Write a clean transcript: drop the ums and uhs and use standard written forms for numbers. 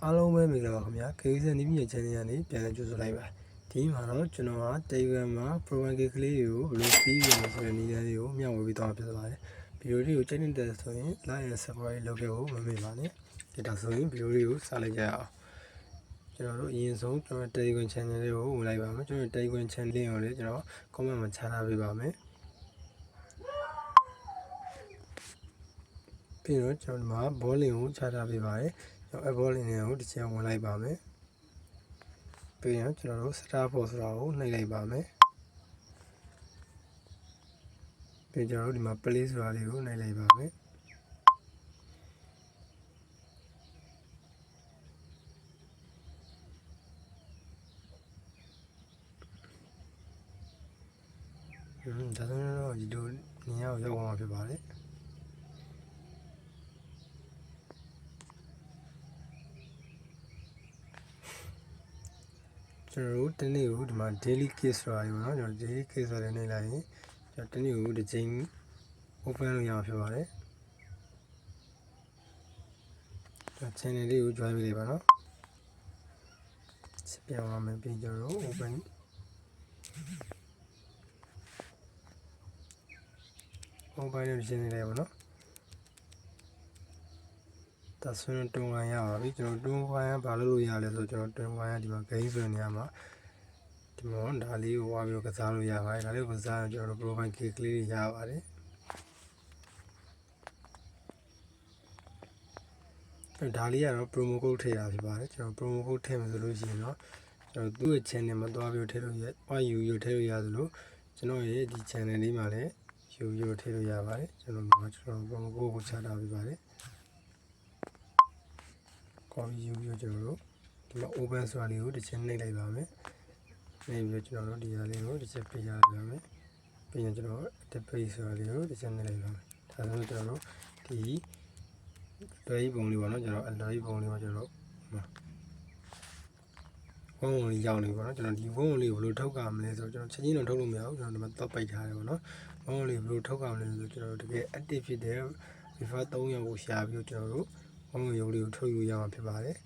အားလုံးပဲမင်္ဂလာပါခင်ဗျာ KZ နည်းပညာ channel ကနေပြန်လည်ကြိုဆိုလိုက်ပါဒီမှာတော့ကျွန်တော်က Telegram မှာ program key ကလေးတွေကိုဘယ်လိုပြီးရမလဲဆိုတဲ့နည်းလမ်းလေးကိုမျှဝေပေးသွားမှာဖြစ်ပါတယ်ဗီဒီယိုလေးကိုကြိုက်နေတဲ့ဆိုရင် like and subscribe လုပ်ခဲ့ဖို့မမေ့ပါနဲ့ဒါဆိုရင်ဗီဒီယိုလေးကိုစလိုက်ကြရအောင်ကျွန်တော်တို့အရင်ဆုံးကျွန်တော် Telegram channel လေးကိုဝင်လိုက်ပါမယ်ကျွန်တော် Telegram channel လေးကိုလည်းကျွန်တော် comment မှာချထားပေးပါမယ်ပြီးတော့ကျွန်တော်ဒီမှာ ball link ကိုချထားပေးပါတယ်ကျွန်တော် ball link ကိုတစ်ချက်ဝင်လိုက်ပါမယ်ပြီးရင်ကျွန်တော်တို့ start for ဆိုတာကိုနှိပ်လိုက်ပါမယ်ပြီးကျွန်တော်တို့ဒီမှာ play ဆိုတာလေးကိုနှိပ်လိုက်ပါမယ်ဒါဆိုတော့ဒီလိုနေရာကိုရောက်သွားမှာဖြစ်ပါတယ်ကျွန်တော်တို့တနေ့ကိုဒီမှာ daily case ဆိုတာရောနော်ကျွန်တော် daily case ဆိုတဲ့နေလိုက်ရင်ကျွန်တော်တနေ့ကိုတစ်ချိန် open လုပ်ရမှာဖြစ်ပါတယ်ကျွန်တော် channel လေးကို join ပေးလိုက်ပါနော်ပြန်ပါမယ်ပြီးကျွန်တော်တို့ open နဲ့ရှင်းနေလိုက်ပါနော်ဒါဆိုရင်တွန်းခံရပါပြီကျွန်တော်တွန်းခံရဘာလို့ရလဲဆိုတော့ကျွန်တော်တွန်းခံရဒီမှာ game ဆိုတဲ့နေရာမှာဒီမှာဒါလေးကိုဝါပြီးတော့ကစားလို့ရပါတယ်ဒါလေးကိုကစားရင်ကျွန်တော်တို့ profile key ကလေးတွေရပါတယ်ဒါလေးကတော့ promo code ထည့်ရဖြစ်ပါတယ်ကျွန်တော် promo code ထည့်မယ်ဆိုလို့ရှိရင်တော့ကျွန်တော်သူ့ရဲ့ channel မှာသွားပြီးထည့်လို့ရ YU ထည့်လို့ရသလိုကျွန်တော်ရဲ့ဒီ channel လေးမှာလည်း UU ထည့်လို့ရပါတယ်ကျွန်တော် promo code ကိုချထားပေးပါတယ်UU ကျွန်တော်တို့ဒီမှာ open ဆိုတာလေးကိုတစ်ချက်နှိပ်လိုက်ပါမယ်နှိပ်ပြီးကျွန်တော်တို့ဒီဟာလေးကိုတစ်ချက်ပေးရပါမယ်ပြီးရင်ကျွန်တော် page ဆိုတာလေးကိုတစ်ချက်နှိပ်လိုက်ပါမယ်ဒါဆိုကျွန်တော်တို့ဒီလွယ်ပုံလေးပေါ့နော်ကျွန်တော်အလွယ်ပုံလေးပေါ့ကျွန်တော်ဝုန်းဝုန်းလေးရောက်နေပါတော့ကျွန်တော်ဒီဝုန်းဝုန်းလေးကိုဘယ်လိုထုတ်ကြမလဲဆိုတော့ကျွန်တော်ချက်ချင်းတော့ထုတ်လို့မရဘူးကျွန်တော်ဒီမှာတော့ပိတ်ထားတယ်ပေါ့နော်ဝုန်းဝုန်းလေးဘယ်လိုထုတ်ကြမလဲဆိုတော့ကျွန်တော်တကယ် active ဖြစ်တဲ့ refer 3 ယောက်ကိုရှာပြီးတော့ကျွန်တော်တို့ဝုန်းဝုန်းရုပ်လေးကိုထုတ်ယူရမှာဖြစ်ပါတယ်